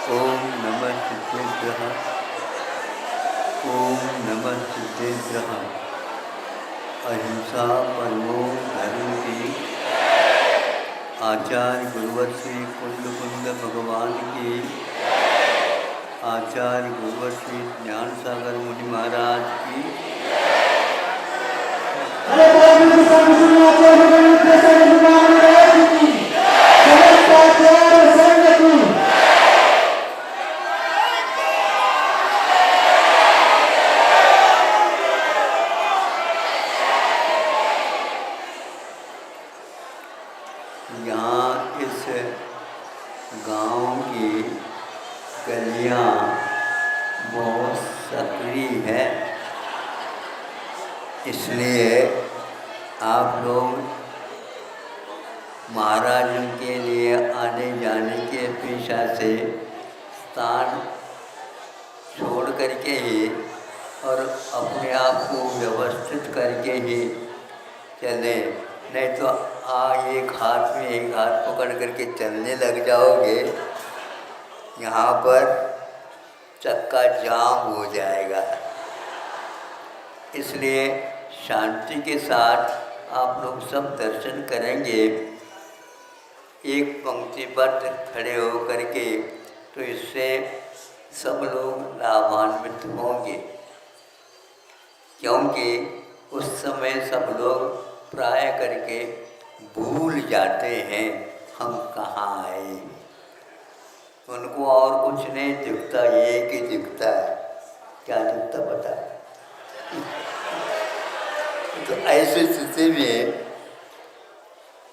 ओम नमः सिद्धेभ्यः। ओम नमः सिद्धेभ्यः। अहिंसा परमो धर्म की। आचार्य गुरुवर श्री कुंद भगवान की। आचार्य गुरुवर श्री ज्ञान सागर मुनि महाराज की। यहाँ इस गांव की गलियाँ बहुत सकरी है, इसलिए आप लोग महाराजों के लिए आने जाने के पेशा से स्थान छोड़ करके ही और अपने आप को व्यवस्थित करके ही चले, नहीं तो एक हाथ में एक हाथ पकड़ करके चलने लग जाओगे, यहाँ पर चक्का जाम हो जाएगा। इसलिए शांति के साथ आप लोग सब दर्शन करेंगे, एक पंक्तिबद्ध खड़े हो करके, तो इससे सब लोग लाभान्वित होंगे, क्योंकि उस समय सब लोग प्राय करके भूल जाते हैं हम कहाँ आए। उनको और कुछ नहीं दिखता, एक ही दिखता है। क्या दिखता पता है? तो ऐसी स्थिति में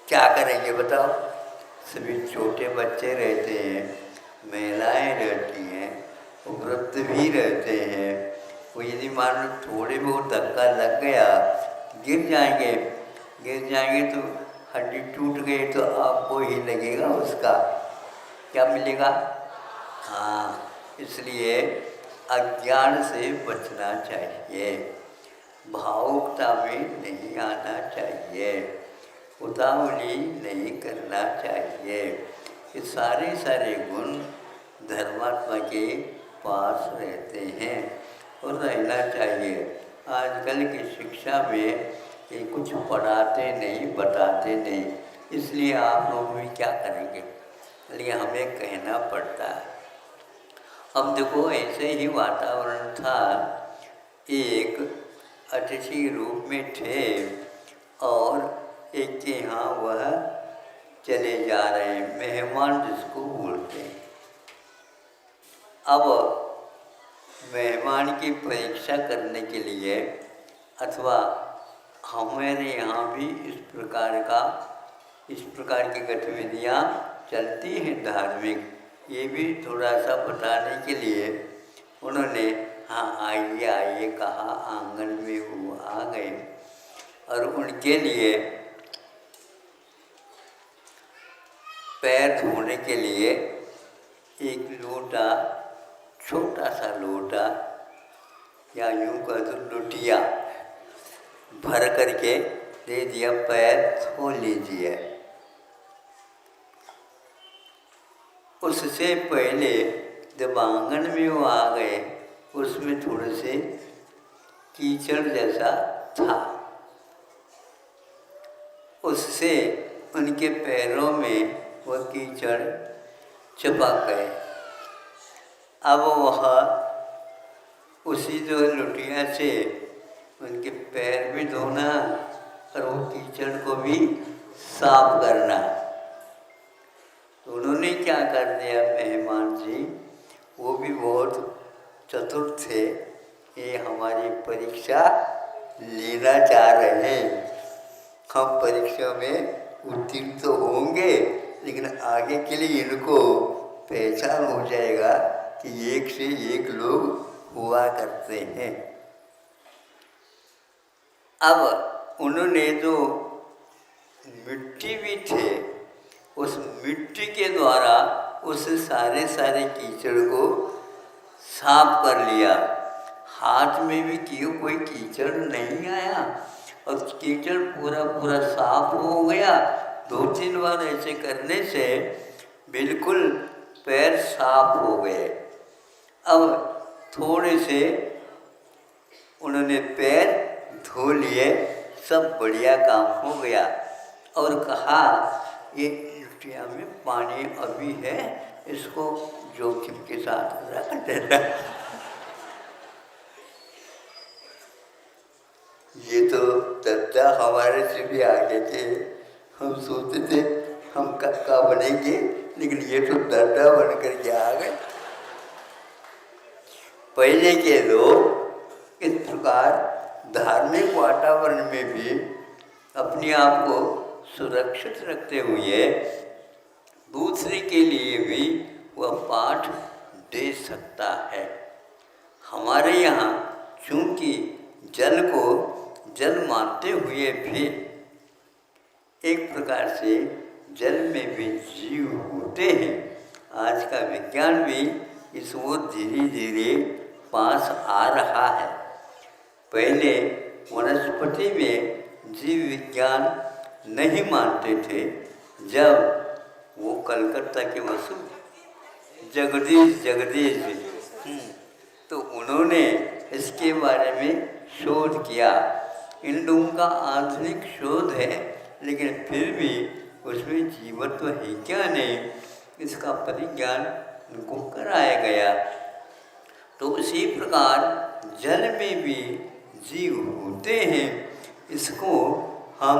क्या करेंगे बताओ? सभी छोटे बच्चे रहते हैं, महिलाएं रहती हैं, वृद्ध भी रहते हैं। वो यदि मान लो थोड़े बहुत धक्का लग गया, गिर जाएंगे तो हड्डी टूट गई तो आपको ही लगेगा, उसका क्या मिलेगा? हाँ, इसलिए अज्ञान से बचना चाहिए, भावुकता में नहीं आना चाहिए, उतावली नहीं करना चाहिए। ये सारे गुण धर्मात्मा के पास रहते हैं और रहना चाहिए। आजकल की शिक्षा में ये कुछ पढ़ाते नहीं, बताते नहीं, इसलिए आप लोग भी क्या करेंगे, इसलिए हमें कहना पड़ता है। अब देखो, ऐसे ही वातावरण था, एक अतिथि रूप में थे और एक के यहाँ वह चले जा रहे हैं, मेहमान जिसको बोलते हैं। अब मेहमान की परीक्षा करने के लिए, अथवा हमारे यहाँ भी इस प्रकार की गतिविधियाँ चलती हैं धार्मिक, ये भी थोड़ा सा बताने के लिए उन्होंने हाँ आइए कहा, आंगन में वो आ गए और उनके लिए पैर धोने के लिए एक लोटा, छोटा सा लोटा या यूँ कह दो लुटिया भर करके दे दिया, पैर धो लीजिए। उससे पहले जब आंगन में वो आ गए, उसमें थोड़े से कीचड़ जैसा था, उससे उनके पैरों में वह कीचड़ चिपक गए। अब वह उसी जो लुटिया से उनके पैर भी धोना और वो कीचड़ को भी साफ करना। तो उन्होंने क्या कर दिया, मेहमान जी वो भी बहुत चतुर थे, ये हमारी परीक्षा लेना चाह रहे हैं, हम परीक्षा में उत्तीर्ण तो होंगे, लेकिन आगे के लिए इनको पहचान हो जाएगा कि एक से एक लोग हुआ करते हैं। अब उन्होंने जो मिट्टी भी थे, उस मिट्टी के द्वारा उस सारे कीचड़ को साफ कर लिया। हाथ में भी कियो कोई कीचड़ नहीं आया और कीचड़ पूरा साफ हो गया। 2-3 बार ऐसे करने से बिल्कुल पैर साफ हो गए। अब थोड़े से उन्होंने पैर धो लिए, सब बढ़िया काम हो गया। और कहा ये लुटिया में पानी अभी है, इसको जोखिम के साथ रख देना। ये तो दद्दा हमारे से भी आगे थे। हम सोचते थे हम कक्का बनेंगे, लेकिन ये तो दद्दा बन कर के आ गए। पहले के लोग इस प्रकार धार्मिक वातावरण में भी अपने आप को सुरक्षित रखते हुए दूसरे के लिए भी वह पाठ दे सकता है। हमारे यहाँ चूँकि जल को जल मानते हुए भी एक प्रकार से जल में भी जीव होते हैं। आज का विज्ञान भी इस ओर धीरे धीरे पास आ रहा है। पहले वनस्पति में जीव विज्ञान नहीं मानते थे। जब वो कलकत्ता के वसु जगदीश तो उन्होंने इसके बारे में शोध किया। इन लोगों का आधुनिक शोध है, लेकिन फिर भी उसमें जीवत्व है क्या नहीं, इसका परिज्ञान उनको कराया गया। तो उसी प्रकार जल में भी जीव होते हैं। इसको हम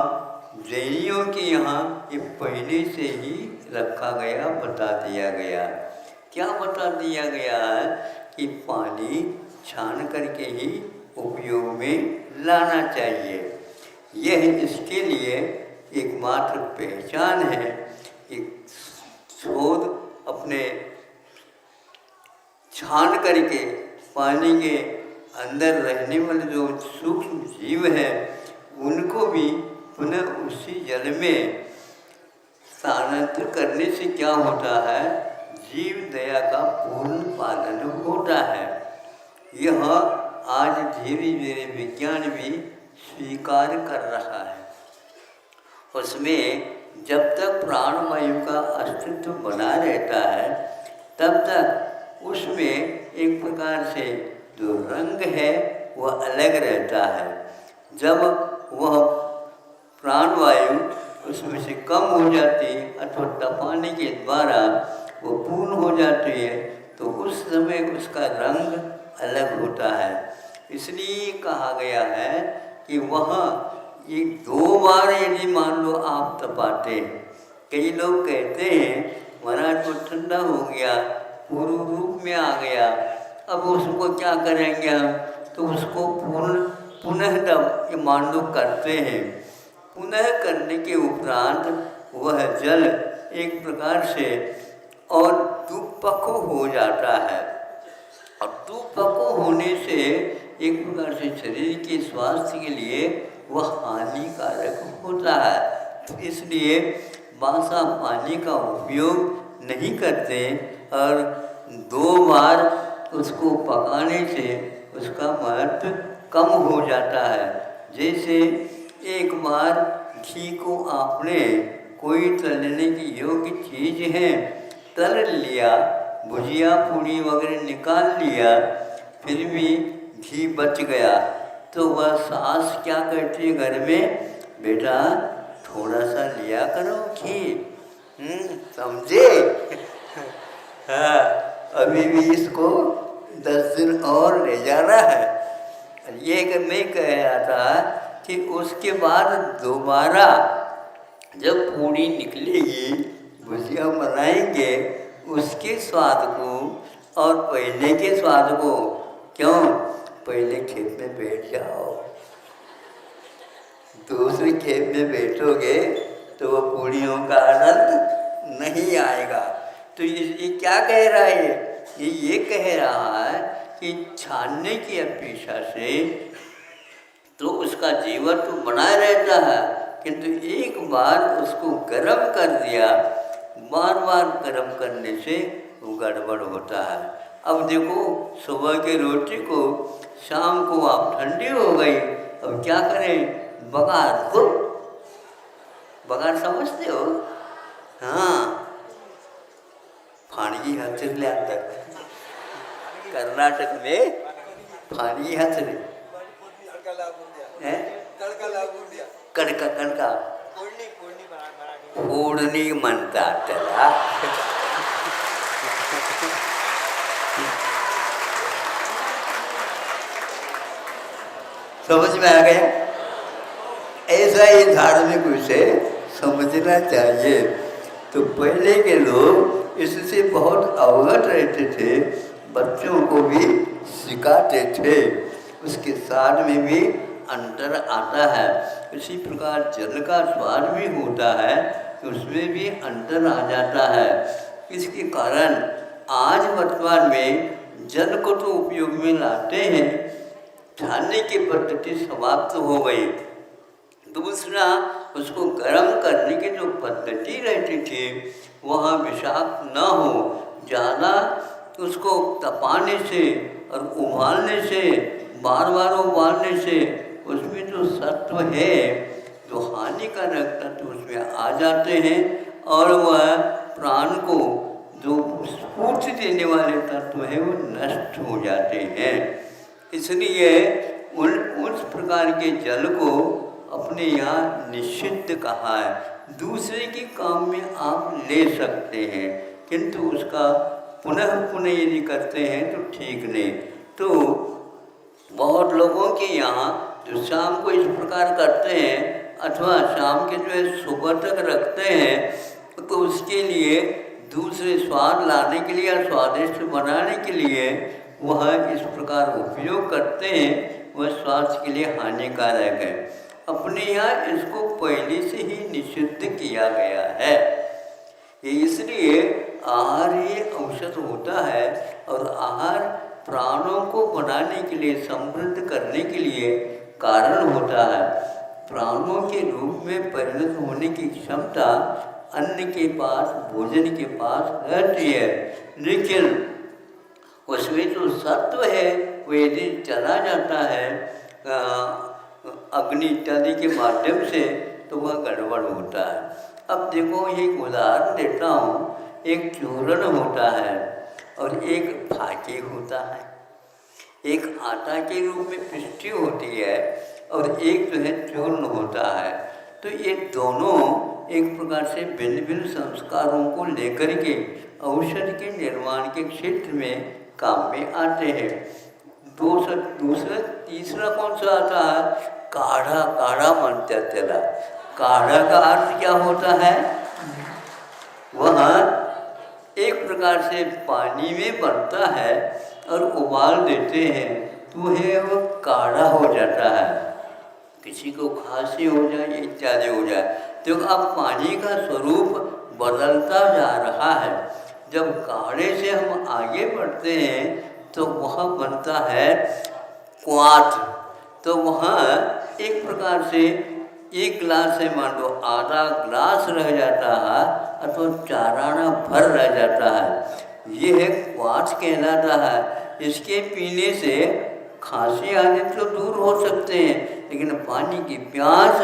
जैनियों के यहाँ ये पहले से ही रखा गया, बता दिया गया। क्या बता दिया गया है कि पानी छान करके ही उपयोग में लाना चाहिए। यह इसके लिए एकमात्र पहचान है। एक शोध अपने छान करके पानी के अंदर रहने वाले जो सूक्ष्म जीव हैं उनको भी पुनः उसी जल में स्थानांतरित करने से क्या होता है, जीव दया का पूर्ण पालन होता है। यह आज धीरे धीरे विज्ञान भी स्वीकार कर रहा है। उसमें जब तक प्राणवायु का अस्तित्व बना रहता है तब तक उसमें एक प्रकार से जो रंग है वह अलग रहता है। जब वह प्राणवायु उसमें से कम हो जाती है अथवा तपाने के द्वारा वो पूर्ण हो जाती है तो उस समय उसका रंग अलग होता है। इसलिए कहा गया है कि वह ये 2 बार यदि मान लो आप तपाते हैं, कई लोग कहते हैं महाराज को ठंडा हो गया, पूर्ण रूप में आ गया, अब उसको क्या करेंगे हम, तो उसको पुनः तब मान लो करते हैं। पुनः करने के उपरांत वह जल एक प्रकार से और दुपको हो जाता है। और दुपको होने से एक प्रकार से शरीर के स्वास्थ्य के लिए वह हानिकारक होता है। तो इसलिए बासा पानी का उपयोग नहीं करते और 2 बार उसको पकाने से उसका महत्व कम हो जाता है। जैसे एक बार घी को आपने कोई तलने की योग्य चीज़ है तल लिया, भुजिया पूड़ी वगैरह निकाल लिया, फिर भी घी बच गया, तो वह सास क्या कहती है घर में, बेटा थोड़ा सा लिया करो घी, समझे? हाँ, अभी भी इसको 10 दिन और ले जाना है। ये मैं कह रहा था कि उसके बाद दोबारा जब पूड़ी निकलेगी, भुजिया बनाएंगे, उसके स्वाद को और पहले के स्वाद को, क्यों, पहले खेत में बैठ जाओ, दूसरे खेत में बैठोगे तो वो पूड़ियों का आनंद नहीं आएगा। तो ये क्या कह रहा है, ये कह रहा है कि छानने की अपेक्षा से तो उसका जीवन तो बनाए रहता है, किंतु एक बार उसको गर्म कर दिया, बार बार गर्म करने से वो गड़बड़ होता है। अब देखो सुबह की रोटी को शाम को आप ठंडी हो गई, अब क्या करें, बघार दो, बघार समझते हो? हाँ, फाणगी हथरले अंदर कर्नाटक में फाणगी हथरे कणका कणका फोडणी म्हणतात त्याला. समझ में आ गया? ऐसा ही धार्मिक विषय समझना चाहिए. तो पहले के लोग इससे बहुत अवगत रहते थे, बच्चों को भी सिखाते थे, उसके स्वाद में भी अंतर आता है. इसी प्रकार जल का स्वाद भी होता है तो उसमें भी अंतर आ जाता है. इसके कारण आज वर्तमान में जल को तो उपयोग में लाते हैं, छानने की पद्धति समाप्त हो गई. दूसरा, उसको गर्म करने की जो पद्धति रहती थी वह विषाक्त न हो, ज़्यादा उसको तपाने से और उबालने से, बार बार उबालने से उसमें जो सत्व है, जो हानिकारक तत्व उसमें आ जाते हैं और वह प्राण को जो स्फूर्ति देने वाले तत्व है वो नष्ट हो जाते हैं. इसलिए उस प्रकार के जल को अपने यहाँ निषिद्ध कहा है. दूसरे के काम में आप ले सकते हैं किंतु उसका पुनः पुनः यदि करते हैं तो ठीक नहीं. तो बहुत लोगों के यहाँ जो शाम को इस प्रकार करते हैं अथवा शाम के जो है सुबह तक रखते हैं तो उसके लिए दूसरे स्वाद लाने के लिए या स्वादिष्ट बनाने के लिए वह इस प्रकार उपयोग करते हैं, वह स्वास्थ्य के लिए हानिकारक है. अपने यहाँ इसको पहले से ही निषिद्ध किया गया है. ये इसलिए आहार ही औषध होता है और आहार प्राणों को बनाने के लिए, समृद्ध करने के लिए कारण होता है. प्राणों के रूप में परिणत होने की क्षमता अन्न के पास, भोजन के पास रहती है, लेकिन उसमें जो सत्व है वो यदि चला जाता है अग्नि इत्यादि के माध्यम से तो वह गड़बड़ होता है. अब देखो एक उदाहरण देता हूँ. एक चूर्ण होता है और एक फाके होता है. एक आटा के रूप में पिष्टी होती है और एक जो है चूर्ण होता है. तो ये दोनों एक प्रकार से भिन्न भिन्न संस्कारों को लेकर के औषध के निर्माण के क्षेत्र में काम में आते हैं. दूसरा तीसरा कौन सा आता है? काढ़ा. काढ़ा मानते हैं त्याला. काढ़ा का अर्थ क्या होता है? वह एक प्रकार से पानी में बनता है और उबाल देते हैं तो है वो काढ़ा हो जाता है. किसी को खांसी हो जाए, इत्यादि हो जाए, तो अब पानी का स्वरूप बदलता जा रहा है. जब काढ़े से हम आगे बढ़ते हैं तो वह बनता है क्वाथ. तो वहाँ एक प्रकार से एक गिलास से मान लो आधा गिलास रह जाता है अथवा चाराना भर रह जाता है. ये है क्वाथ कहलाता है. इसके पीने से खांसी आदि तो दूर हो सकते हैं लेकिन पानी की प्यास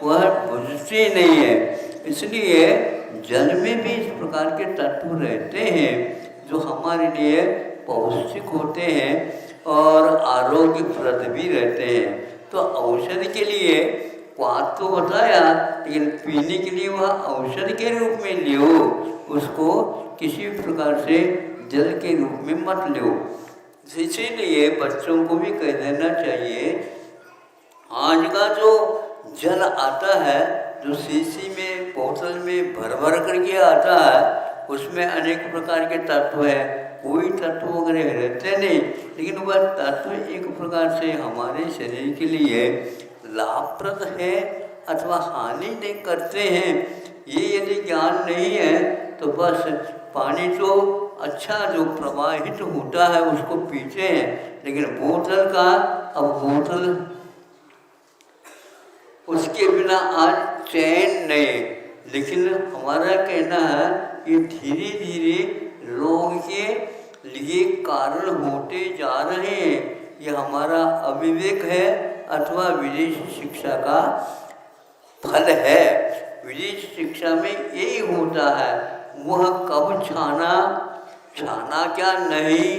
वह बुझती नहीं है. इसलिए जल में भी इस प्रकार के तत्व रहते हैं जो हमारे लिए पौष्टिक होते हैं और आरोग्यप्रद भी रहते हैं. तो औषध के लिए क्वाथ तो बताया, लेकिन पीने के लिए वह औषध के रूप में लियो, उसको किसी प्रकार से जल के रूप में मत लो. इसीलिए बच्चों को भी कह देना चाहिए, आज का जो जल आता है जो शीशी में, बोतल में भर भर करके आता है, उसमें अनेक प्रकार के तत्व है. कोई तत्व वगैरह रहते नहीं, लेकिन वह तत्व एक प्रकार से हमारे शरीर के लिए लाभप्रद है अथवा हानि नहीं करते हैं. ये यदि ज्ञान नहीं है तो बस पानी तो अच्छा जो प्रवाहित होता है उसको पीते हैं, लेकिन बोतल का, अब बोतल उसके बिना आज चैन नहीं. लेकिन हमारा कहना है कि धीरे धीरे लोग के लिए कारण होते जा रहे हैं. ये हमारा अविवेक है अथवा विदेशी शिक्षा का फल है. विदेशी शिक्षा में यही होता है, वह कब छाना छाना क्या नहीं,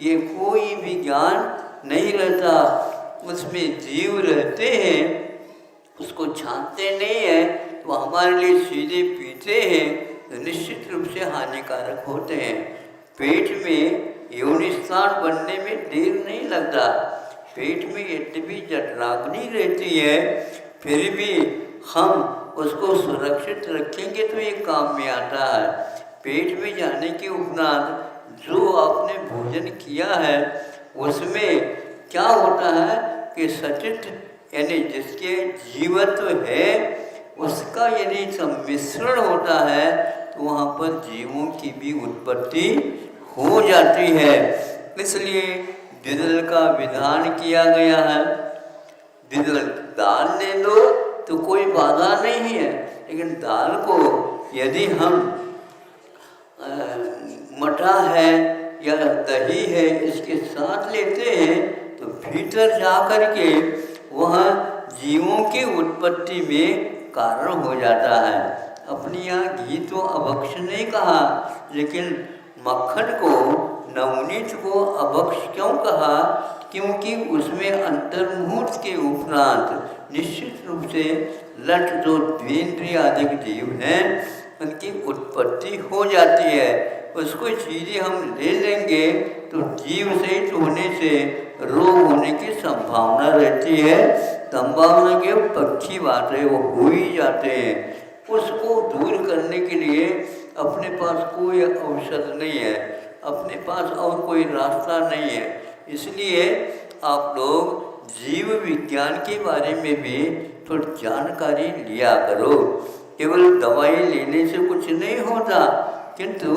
ये कोई भी ज्ञान नहीं रहता। उसमें जीव रहते हैं, उसको छानते नहीं है तो हमारे लिए सीधे पीते हैं तो निश्चित रूप से हानिकारक होते हैं। पेट में योनिस्थान बनने में देर नहीं लगता। पेट में यद्यपि जठराग्नि रहती है, फिर भी हम उसको सुरक्षित रखेंगे तो ये काम में आता है। पेट में जाने के उपरांत जो आपने भोजन किया है उसमें क्या होता है कि सचित यानी जिसके जीवत्व है उसका यदि सम्मिश्रण होता है तो वहाँ पर जीवों की भी उत्पत्ति हो जाती है। इसलिए द्विदल का विधान किया गया है। द्विदल दाल ले लो तो कोई बाधा नहीं है, लेकिन दाल को यदि हम मठा है या दही है इसके साथ लेते हैं तो भीतर जा कर के वह जीवों की उत्पत्ति में कारण हो जाता है। अपनी यहाँ घी तो अभक्ष नहीं कहा, लेकिन मक्खन को नवनीत को अभक्ष क्यों कहा? क्योंकि उसमें अंतर्मुहूर्त के उपरांत निश्चित रूप से लठ जो द्वेंद्रिय आदि जीव हैं उनकी उत्पत्ति हो जाती है। उसको चीज़ें हम ले लेंगे तो जीव सहित होने से रोग होने की संभावना रहती है। संभावना के पक्षी बात है, वो हो ही जाते हैं। उसको दूर करने के लिए अपने पास कोई औषध नहीं है, अपने पास और कोई रास्ता नहीं है। इसलिए आप लोग जीव विज्ञान के बारे में भी थोड़ी जानकारी लिया करो। केवल दवाई लेने से कुछ नहीं होता, किंतु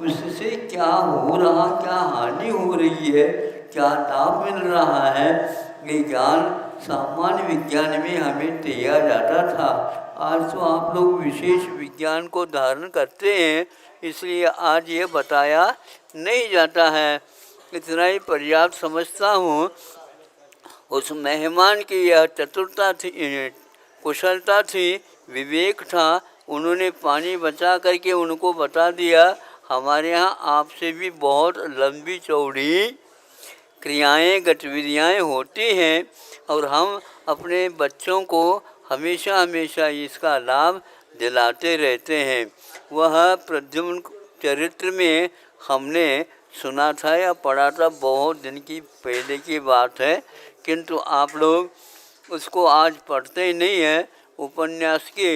उससे क्या हो रहा, क्या हानि हो रही है, क्या लाभ मिल रहा है, ये ज्ञान सामान्य विज्ञान में हमें दिया जाता था। आज तो आप लोग विशेष विज्ञान को धारण करते हैं, इसलिए आज ये बताया नहीं जाता है। इतना ही पर्याप्त समझता हूँ। उस मेहमान की यह चतुरता थी, कुशलता थी, विवेक था। उन्होंने पानी बचा करके उनको बता दिया हमारे यहाँ आपसे भी बहुत लंबी चौड़ी क्रियाएं गतिविधियाँ होती हैं और हम अपने बच्चों को हमेशा हमेशा इसका लाभ दिलाते रहते हैं। वह प्रद्युम्न चरित्र में हमने सुना था या पढ़ा था, बहुत दिन की पहले की बात है, किंतु आप लोग उसको आज पढ़ते ही नहीं है। उपन्यास की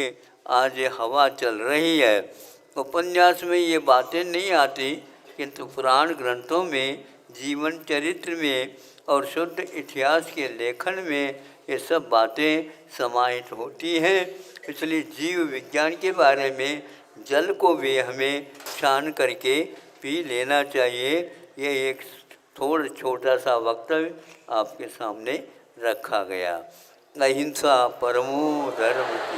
आज ये हवा चल रही है। उपन्यास में ये बातें नहीं आती, किंतु पुराण ग्रंथों में, जीवन चरित्र में और शुद्ध इतिहास के लेखन में ये सब बातें समाहित होती हैं। इसलिए जीव विज्ञान के बारे में जल को भी हमें छान करके पी लेना चाहिए। ये एक थोड़ा छोटा सा वक्तव्य आपके सामने रखा गया। अहिंसा परमो धर्म।